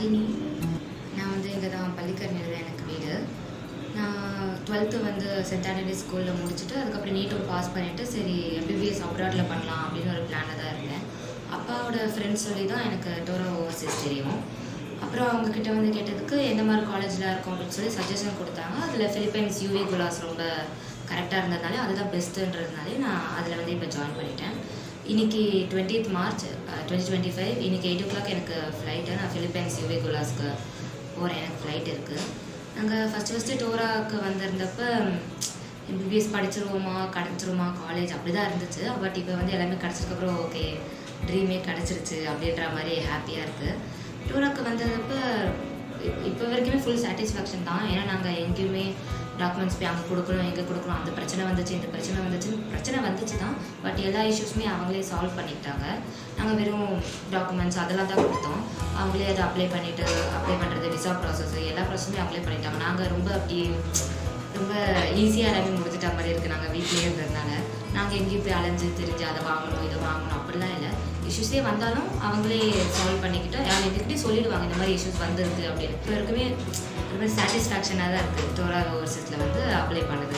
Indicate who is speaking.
Speaker 1: ஷாலினி. நான் வந்து இங்கே தான் பள்ளிக்கரணையில் எனக்கு வீடு. நான் 12th வந்து சென்ட் ஆண்டனி ஸ்கூலில் முடிச்சுட்டு அதுக்கப்புறம் நீட்டும் பாஸ் பண்ணிவிட்டு சரி எம்பிபிஎஸ் அப்ராடில் பண்ணலாம் அப்படின்னு ஒரு பிளானில் தான் இருந்தேன். அப்பாவோட ஃப்ரெண்ட்ஸ் சொல்லி தான் எனக்கு டோரா ஓவர்சீஸ் தெரியும். அப்புறம் அவங்கக்கிட்ட வந்து கேட்டதுக்கு எந்த மாதிரி காலேஜில் இருக்கும் அப்படின்னு சொல்லி சஜஷன் கொடுத்தாங்க. அதில் ஃபிலிப்பைன்ஸ் யூவி குலாஸ் ரொம்ப கரெக்டாக இருந்ததுனாலே அதுதான் பெஸ்ட்டுன்றதுனாலே நான் அதில் வந்து இப்போ ஜாயின் பண்ணிட்டேன். இன்றைக்கி 20th March 2025 இன்றைக்கி 8 o'clock எனக்கு ஃப்ளைட்டு. நான் ஃபிலிப்பைன்ஸ் யூவி குலாஸ்க்கு போகிறேன். எனக்கு ஃப்ளைட் இருக்குது. நாங்கள் ஃபஸ்ட்டு டோராவுக்கு வந்திருந்தப்போ எம்பிபிஎஸ் படிச்சிருவோமா கிடச்சிருமா காலேஜ் அப்படி தான் இருந்துச்சு. பட் இப்போ வந்து எல்லாமே கிடச்சதுக்கப்புறம் ஓகே ட்ரீமே கிடச்சிருச்சு அப்படின்ற மாதிரி ஹாப்பியாக இருக்குது. டோராவுக்கு வந்ததப்போ இப்போ வரைக்குமே ஃபுல் சாட்டிஸ்ஃபேக்ஷன் தான். ஏன்னா நாங்கள் எங்கேயுமே டாக்குமெண்ட்ஸ் போய் அங்கே கொடுக்கணும் இங்கே கொடுக்கணும், அந்த பிரச்சனை வந்துச்சு இந்த பிரச்சனை வந்துச்சு தான். பட் எல்லா இஷ்யூஸுமே அவங்களே சால்வ் பண்ணிக்கிட்டாங்க. நாங்கள் வெறும் டாக்குமெண்ட்ஸ் அதெல்லாம் தான் கொடுத்தோம். அவங்களே அதை அப்ளை பண்ணுறது விசா ப்ராசஸ் எல்லா ப்ராசஸுமே அவங்களே பண்ணிட்டாங்க. நாங்கள் ரொம்ப ஈஸியாக எல்லாமே முடிஞ்சிட்ட மாதிரி இருக்குது. நாங்கள் வீட்லேயே இருந்ததுனால நாங்கள் எங்கேயும் போய் அலைஞ்சு தெரிஞ்சு அதை வாங்கணும் இதை வாங்கணும் அப்படிலாம் இல்லை. இஷ்யூஸே வந்தாலும் அவங்களே சால்வ் பண்ணிக்கிட்டோம். யார் எதுக்கிட்டே சொல்லிடுவாங்க இந்த மாதிரி இஷ்யூஸ் வந்துருக்கு அப்படின்னு. இப்போ வரைக்குமே ரொம்ப சாட்டிஸ்ஃபேக்ஷனாக தான் இருக்குது டோரா ஓவர்சீஸில் வந்து அப்ளை பண்ணுது.